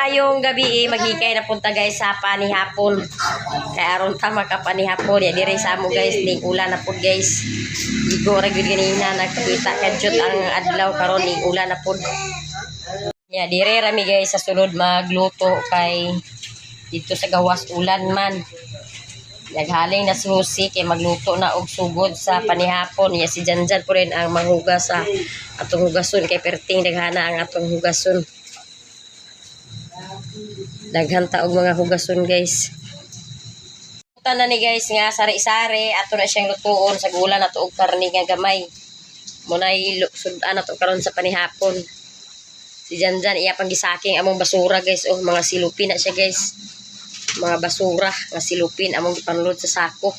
Mayong gabi maghikay na punta guys sa panihapon. Kaya aron ta makapanihapon ya dire sa amo guys ning ulan na pud guys. Igo ra gyud ganina nakita kadjut ang adlaw karon ning ulan na pud. Ya dire rami guys sa sulod magluto kay dito sa gawas ulan man. Naghaling na susi kay magluto na og sugod sa panihapon. Ya si Janjan po rin ang manghugas sa atong hugason kay perting daghana ang atong hugason. Daghan ta og mga hugason guys. Puta na ni guys nga sari-sari ato na siyang lutuon sa gula na tuog karne nga gamay. Muna sudan ato karon sa panihapon. Si Janjan iya pang gisaking among basura guys. Oh mga silupin na siya guys. Mga basura nga silupin among gipanulod sa sako.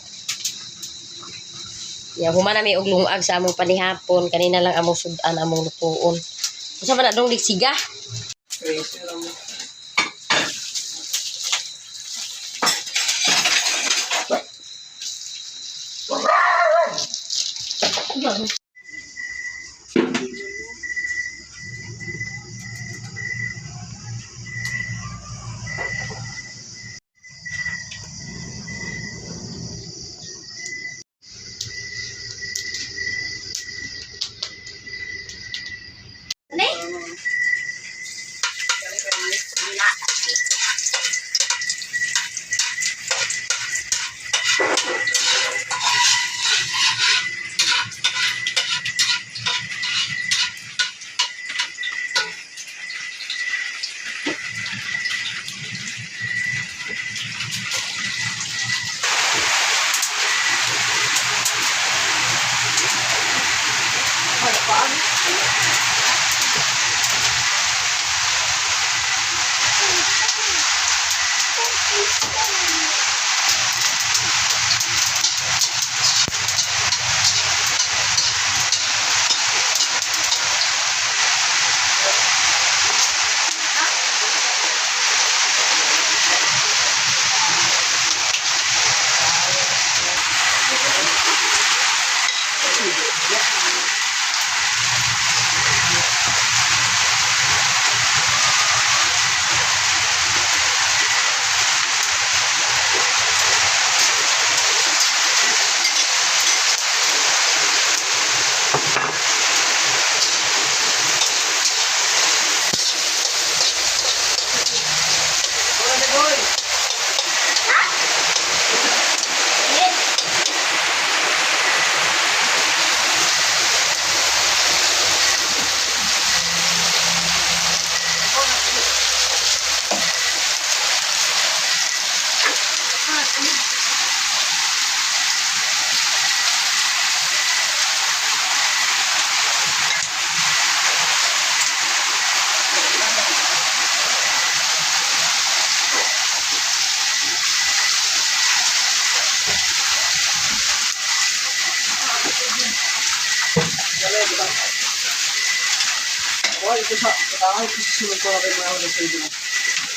Ya human na may og lungag sa among panihapon kanina lang among sudan among lutuon. Unsa man na dong digsiga?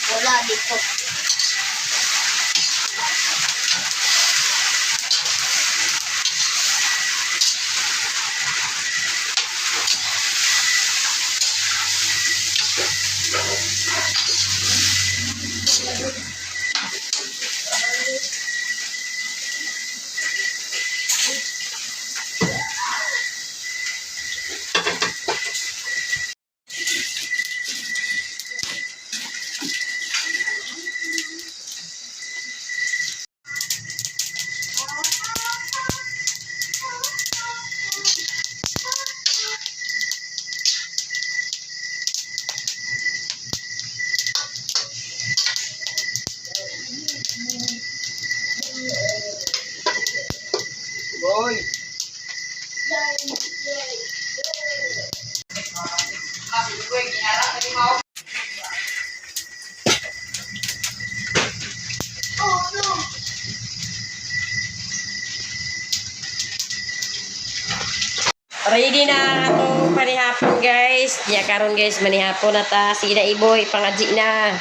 Wala dito. Boy. Ready na atong panihapon guys. Ya karon guys manihapon na ta. Sige na iboy pangadji na.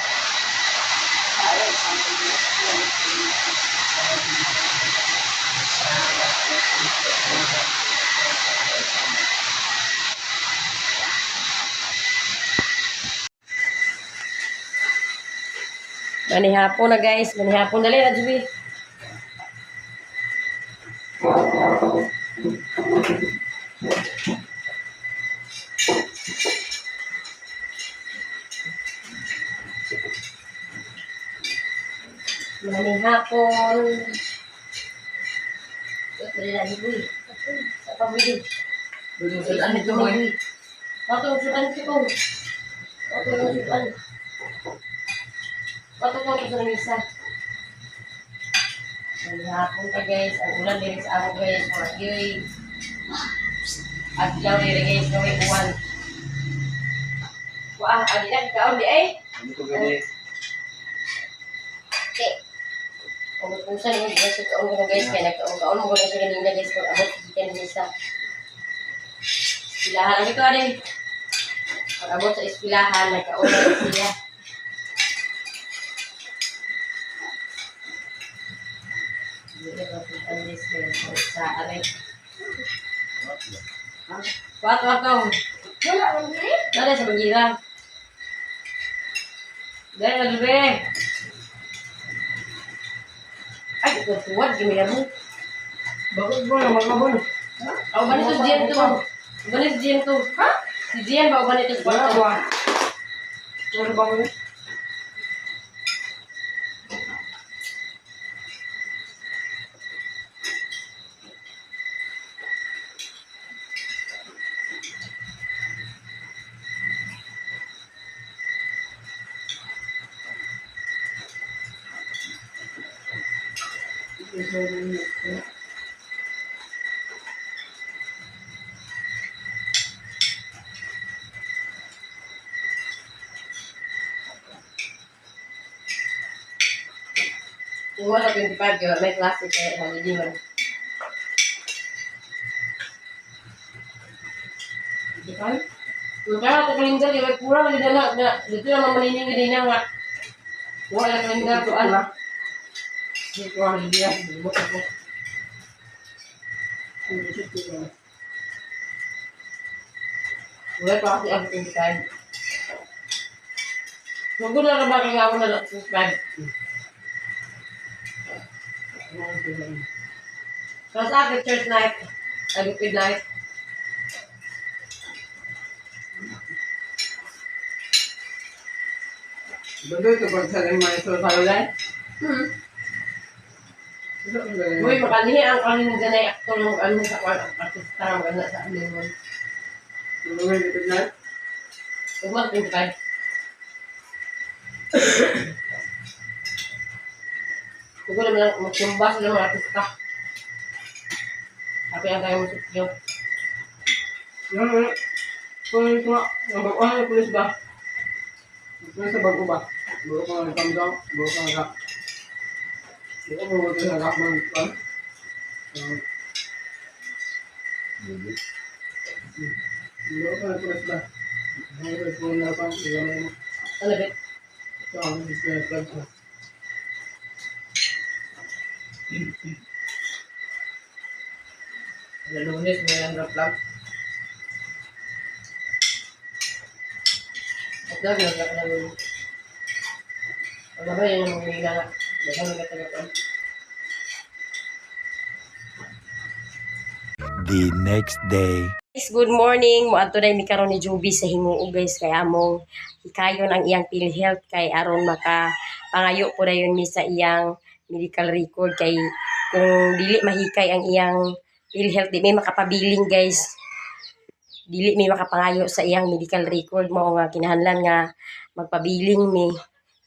Manihapon na guys. Manihapon dali na Juby. Manihapon. Dali na Juby. Apa Juby? Sudan ito mo eh. Patong sudan ito. Patong sudan. Patong ko sa misa. Manihapon ka guys. Ang ulan din sa ako guys. Mga gyoy. At yaw din guys. Gawin uwan. Wah, adi na ikaw di eh. Ano ko gani? Okay. Kung pusa ni guys, kaon ko guys kay nagkaon mo guys kanina guys kung abot kita ni sa ispilahan ito adi. Pag abot sa ispilahan nagkaon na sila. Dili ba ang guys sa are. Wat wala man dili? Dali sa bagira. Dali na dube. Ay, tuwad, gimila mo. Bakit ba naman naman? Ako ba nito si Gian to? Ba nito si Gian to? Ha? Si Gian ba o ba nito si Wala Gian? ba? Wala ba mo? Yung wala 25 kaya may klase kaya halidiman. Di ba? Kung kaya ako kalingga, di ba pura malidala na dito naman manining ganina nga. Wala kalingga to ala. Di ko halidiya, di mo ako. Wala pa kasi ako 25. Huwag na ba kaya ako na 25? So sa akin, church night, agupid night. Bado ito pag sa rin mga ito sa ulay? Uy, makalihi ang kanin dyan ay aktor ng ano sa kwan, artista ng ganda sa alimon. Tulungan ito na? Huwag 25. Huwag naman lang magsumba sila mga artista. Tapi ang tayo musik yun. Yan. Kung ito nga, ang bago yung pulis ba? Pulis sa bago ba? Bago ka nga nagkamdaw, bago ka nga. Di ko bago ka nga man. Bago ka nga pulis ba? Bago ka nga pulis ba? Ano ba? Ito ang pulis ba? Lunes, may lang vlog. At dami ang vlog na lunes. Ang ba yun yung mga nga. Dagang nga talaga. The next day. Guys, good morning. Moadto na mi karon ni Joby sa himuog guys kay among hikayon ang iyang PhilHealth kay aron maka pangayo po dayon mi sa iyang medical record kay kung dili mahikay ang iyang PhilHealth di may makapabiling guys. Dili may makapangayo sa iyang medical record mo nga kinahanglan nga magpabiling mi.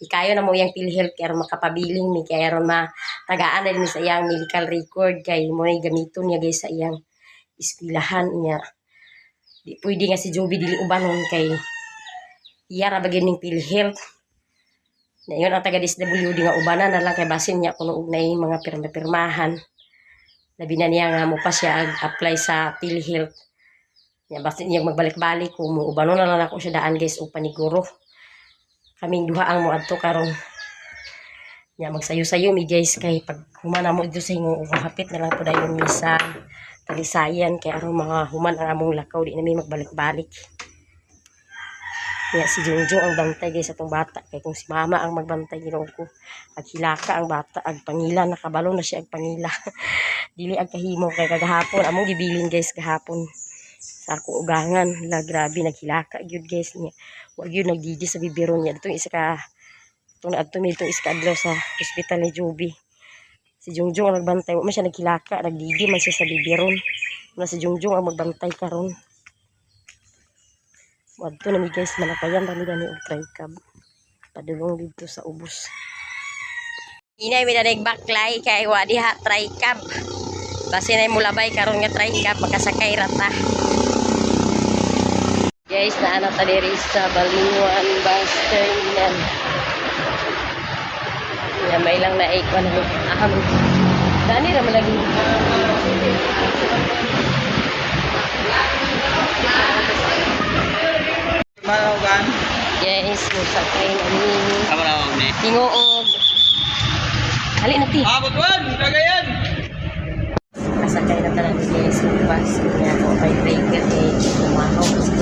Hikayon na mo iyang PhilHealth kay aron makapabiling mi kay aron matagaan na mi sa iyang medical record kay mo na gamiton niya guys sa iyang eskwelahan niya. Di pwede nga si Joby dili ubanon kay iya ra bagay ning PhilHealth. Na yun ang taga DSWD nga ubanan na lang kay basin niya kuno og nay mga pirma-pirmahan. Labi na niya nga mo pa siya apply sa PhilHealth. Ya basin niya magbalik-balik kung mo ubanon na lang ako siya daan guys og paniguro. Kaming duha ang moadto karon. Ya magsayo-sayo mi guys kay pag humana mo dito sa ingo hapit na lang po dayon mi sa Talisayan kay aron mga human ang among lakaw di na may magbalik-balik. Kaya si Junjun ang bantay guys atong bata. Kaya kung si mama ang magbantay Ginoo ko, ag hilaka ang bata, ag pangila, nakabalo na siya ag pangila. Dili ag kahimo kay kagahapon among gibilin guys kahapon. Sa akong ugangan, la grabe naghilaka gyud guys niya. Wa gyud nagdidi sa bibiron niya. Itong isa ka itong adto mi itong isa ka adlaw sa ospital ni Joby. Si Junjun ang nagbantay, wa man siya naghilaka, nagdidi man siya sa bibiron. Na si Junjun ang magbantay karon. Wadto na mi guys, manakayan rami gani og tricab. Padulong dito sa ubos. Inay mi na nagbaklay kay wa diha tricab. Basi na mulabay karon nga tricab makasakay rata. Guys, naana ta diri sa Balingwan bus terminal. Ya may lang na ikwan na aham. Dani ra man lagi. Malawgan. Yes, musakay na ni. Amo na ni. Tingoog. Hali na ti. Butuan, kagayan. Masakay na talaga guys yung bus. Kaya ako kay breaker eh. Umahaw kasi.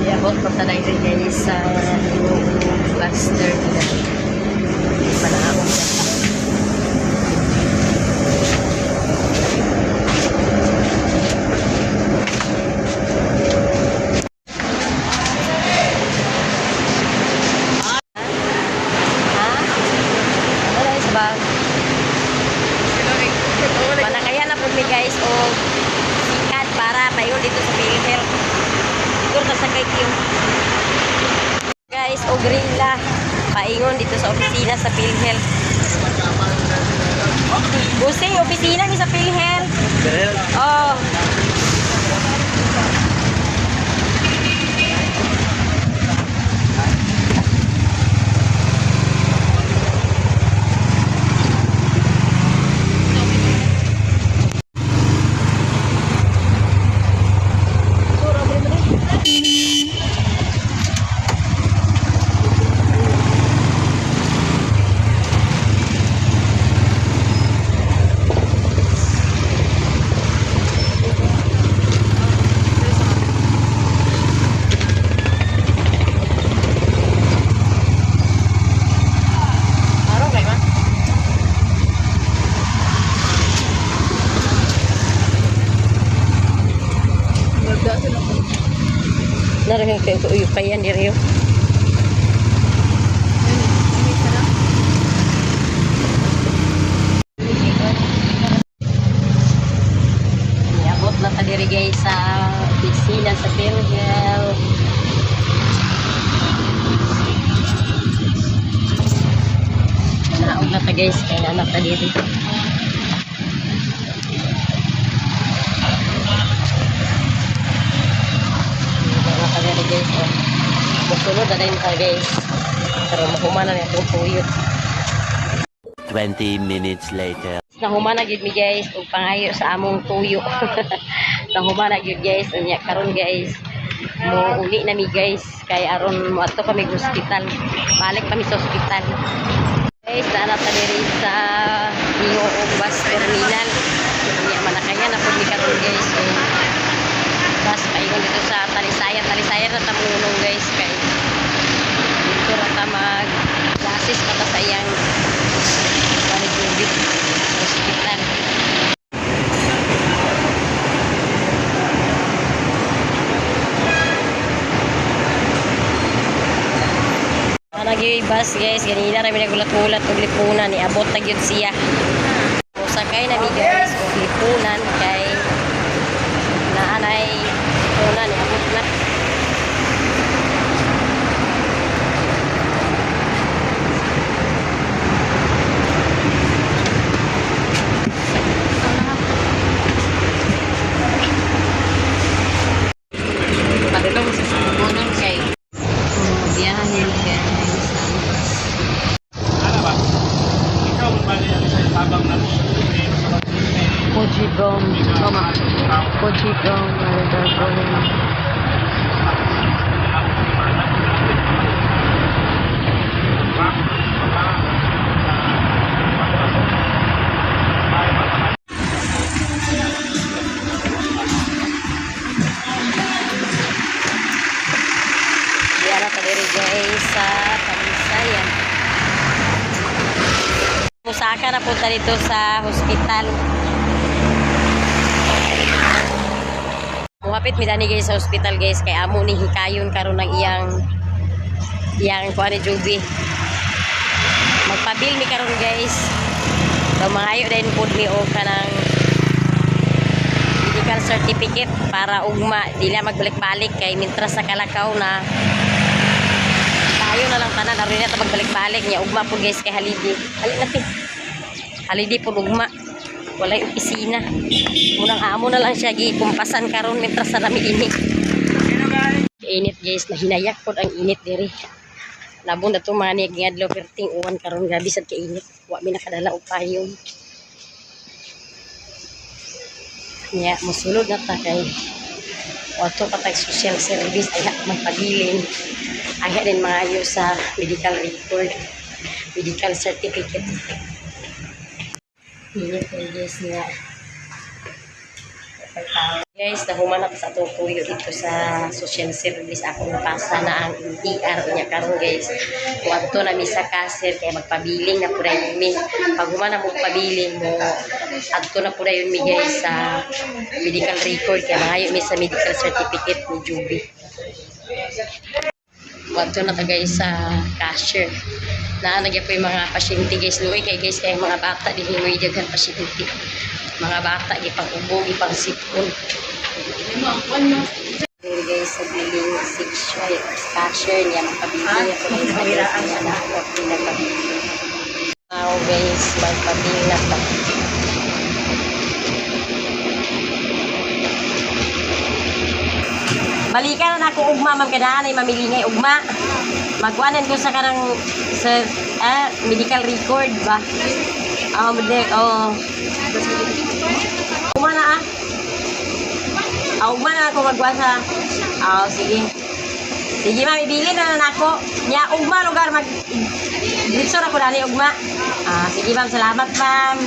Iabot pa tayo guys sa bus terminal. Panaawang siya. Manakayan na po mi guys o sikat para mayon dito sa PhilHealth. Siguro nasakay yung guys o grilla paingon dito sa opisina sa PhilHealth. Busing opisina ni sa PhilHealth. Oh. Narang kayo ko uyup kayan diri yo. Iabot na ta diri guys sa opisina sa PhilHealth. Naog na ta guys kay anak ta diri. Guys, oh. Masunod na rin ka guys. Pero mahumana na itong tuyot. 20 minutes later. Nahumana gyud mi guys ug pangayo sa among tuyo. Nahumana gyud guys unya karon guys. Mo uli na mi guys kay aron mo adto kami sa ospital. Balik kami sa ospital. Guys, naanap ta diri sa Tingoog bus terminal. Unya manakayan na pud mi karon guys. Bas paingon dito sa Talisayan na tamunong guys kay dito na ta mag classes pa ta sa iyang Joby hospital. Nagyoy bus guys, ganina rin nagulat-ulat ug lipunan ni abot na gyud siya. Sakay na mi guys ug lipunan kay naanay lipunan ni abot na. saka na punta dito sa hospital. Muhapit mi dani guys sa hospital guys kay amo ni hikayon karon ng iyang kuan ni Juby. Magpabil mi karon guys. So mangayo din pud mi og kanang medical certificate para ugma dili magbalik-balik kay mintras sa Kalakaw na tayo na lang tanan aron na ta magbalik-balik nya ugma pud guys kay halidi. Halidi pud ugma. Walay opisina. Munang amo na lang siya gikumpasan karon mintras sa dami init. Init guys, nahinayak pod ang init diri. Labon na to mga niyadlaw perting uwan karon grabe sad kay init. Wa mi nakadala og payong. Nya mosulod na ta kay wato patay social service ay magpabilin. Ay din maayo sa medical record, medical certificate. Init guys nga. Guys, nahuman ako sa atong tuyo dito sa social service. Ako napasa na ang NTR niya karon guys. Kung ato na mi sa kasir kaya magpabiling na pura yun mi. Pag human na mo pabiling mo, ato na pura yun mi guys sa medical record. Kaya mangayo mi sa medical certificate ni Juby. Ato na ta guys sa cashier. Naanagya po yung mga pasyente guys. Luoy kay guys kay mga bata din yung idaghan pasyente. Mga bata gipang ubo, gipang sipon. Dili guys sa billing section cashier niya magpabiling niya ko guys sa niya na ako pinagpabiling. Now guys, magpabiling na ta. Balikan na ako ugma man kanaan ay mamilingay ugma. Magkuanan ko sa kanang sa medical record ba. Ugma na ugma na ako magwasa. Sige. Sige ma'am, ibili na nako. Nya ugma lugar mag dito ra ko dali ugma. Sige ma'am, salamat ma'am.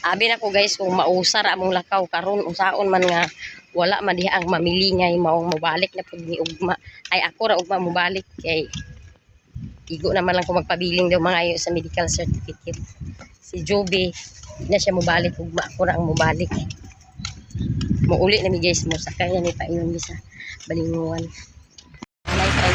Abi na ko guys kung mausar among lakaw karon unsaon man nga wala man diha ang mamilingay maong mobalik na pud ni ugma. Ay ako ra ugma mobalik kay igo naman lang ko magpabiling daw mga sa medical certificate. Si Juby na siya mobalik ugma ako ra ang mobalik. Muuli na mi guys mo sakay na ni paingon mi sa balinguan. May try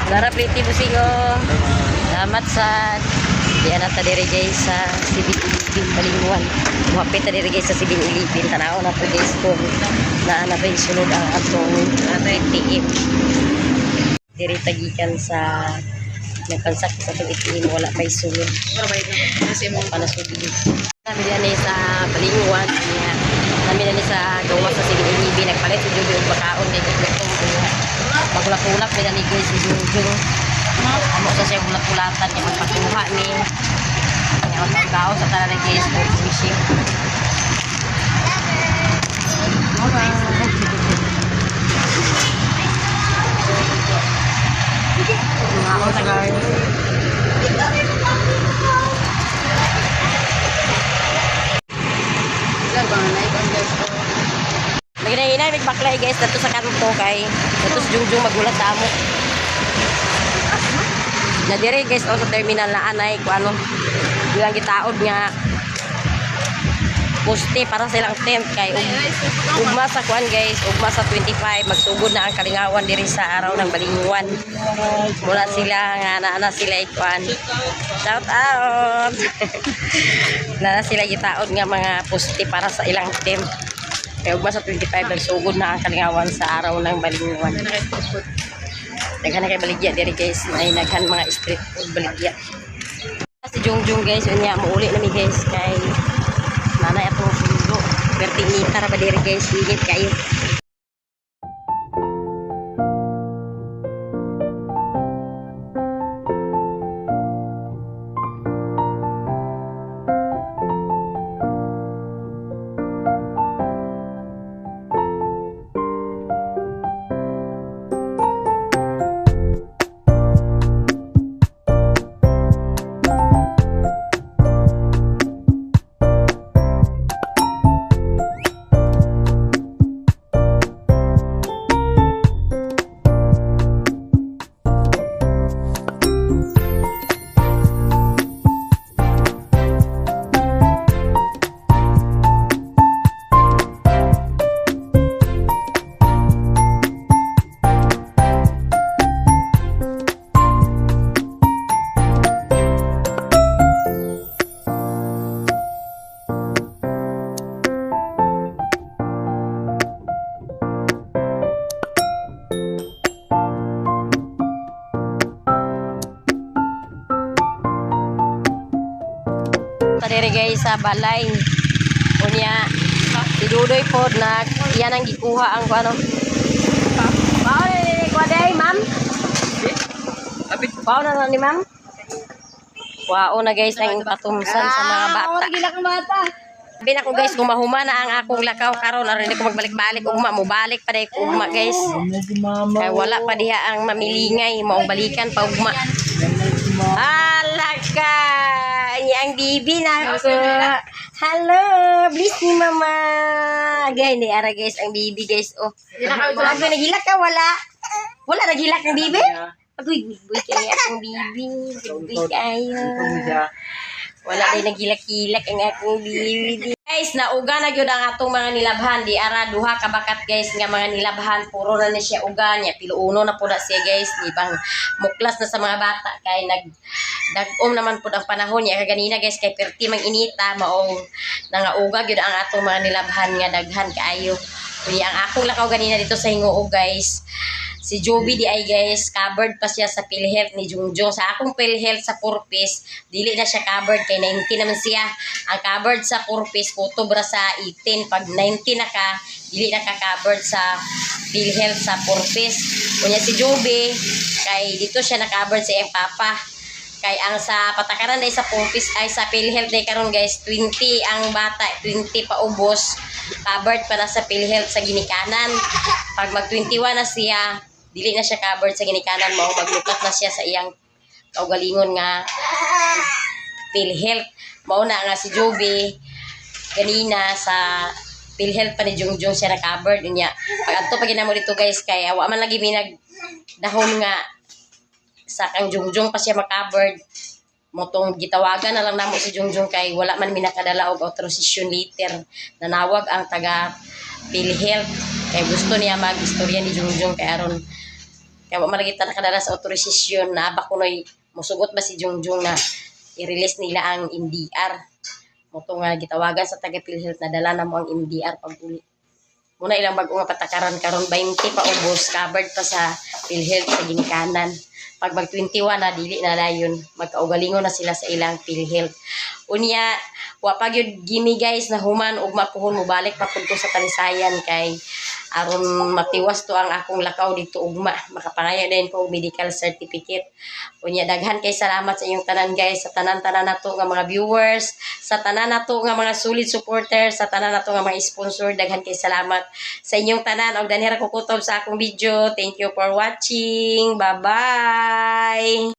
Lara pretty busingo. Salamat sa diyan na ta diri guys sa CBN Balinguan. Muhapit ta diri guys sa CBN tanaw na to guys ko na rin sunod ang atong ATM. Diri tagikan sa nagpansak sa ATM wala may sunod. Kasi mo panasudi. Kami diyan sa Balinguan niya. Kami diyan sa gawa sa CBN nagpalit si Juby og bakaon kay kompletong magulak-ulak nila ni guys si Junjung. Amo sa siya ulak-ulatan kaya magpatuha ni kaya magpagkao sa tanan ni guys for fishing. Ako sa guard. Naginahinay, nagbaklay guys, dito sa kanto kay dito sa Jungjung magulat sa amo. Nadiri guys, o sa terminal na anay, kung ano, bilang gitaod nga poste para silang tent kay ugma sa kuan guys, ugma sa 25, magsugod na ang Kalingawan diri sa araw ng Balinguan. Mula sila nga naana sila ikuan. Shout out! Naana sila gitaod nga mga poste para sa ilang tent. Kaya ugma sa 25 nagsugod na ang Kalingawan sa araw ng Balinguan. Naghan na kay baligya diri guys, ay naghan mga street food baligya. Si Jungjung guys, unya muuli na mi guys kay nanay atong sundo. Perting nita ra ba diri guys, init kayo. Sa diri guys sa balay. Unya si Dudoy pod na iyan ang gikuha ang ano. Bao ni ko day, ma'am. Abit. Bao na ni ma'am. Wow na guys ang patumsan sa mga bata. Gila kang bata. Sabi na ko guys, gumahuma na ang akong lakaw karon aron ko magbalik-balik ugma mo balik pa day ko ugma guys. Kay wala pa diha ang mamilingay, maong balikan pa ugma. Alaka! Ang bibi na ako. Hello! Bless ni mama. Gay ni ara guys ang bibi guys. Oh. Grabe nagilak ka wala. Wala nagilak ng bibi? Agoy, buy kaya akong bibi. Buy kayo. Wala din nagilak-kilak ang akong bibi. Guys, nauga na gyud ang atong mga nilabhan. Di ara duha ka bakat guys nga mga nilabhan. Puro na ni siya uga niya. Piluuno na po na siya guys. Di bang muklas na sa mga bata. Kay nagdagom naman po ang panahon niya. Kaganina guys, kay perti mang inita. Maong nangauga gyud ang atong mga nilabhan nga daghan kaayo. Kuya ang akong lakaw ganina dito sa Hingoo guys. Si Joby di ay guys, covered pa siya sa PhilHealth ni Jungjung. Sa akong PhilHealth sa Purpose, dili na siya covered kay 19 naman siya. Ang covered sa Purpose, kutubra sa 18. Pag 19 na ka, dili na ka covered sa PhilHealth sa Purpose. Kunya si Joby, kay dito siya na-covered sa iyang papa. Kay ang sa patakaran dahil sa Purpose ay sa PhilHealth dahil karon guys, 20 ang bata, 20 pa ubos. Covered pa na sa PhilHealth sa ginikanan. Pag mag 21 na siya, dili na siya covered sa ginikanan mo, maglukat na siya sa iyang kaugalingon nga PhilHealth. Mao na nga si Joby ganina sa PhilHealth pa ni Jungjung siya na covered niya. Pag adto pa ginamo dito guys kay awa man lagi minag dahom nga sa kang Jungjung pa siya ma-covered. Motong gitawagan na lang namo si Jungjung kay wala man minakadala og authorization letter. Nanawag ang taga PhilHealth kay gusto niya mag-istorya ni Jungjung kay aron kaya wa man kita nakadala sa authorization na aba kunoy musugot ba si Jungjung na i-release nila ang MDR. Moto nga gitawagan sa taga PhilHealth na dala na mo ang MDR pag-uli. Muna ilang bag-o nga patakaran karon 20 pa ubos covered pa sa PhilHealth sa ginikanan. Pag mag 21 na dili na dayon magkaugalingon na sila sa ilang PhilHealth. Unya wa pa gyud gimi guys na human ug mapuhon mo balik pa pud ko sa Talisayan kay aron matiwas to ang akong lakaw dito ugma makapangaya din ko og medical certificate. Unya daghan kay salamat sa inyong tanan guys, sa tanan-tanan nato nga mga viewers, sa tanan nato nga mga solid supporters, sa tanan nato nga mga sponsor, daghan kay salamat sa inyong tanan og danhira ko kutob sa akong video. Thank you for watching. Bye-bye.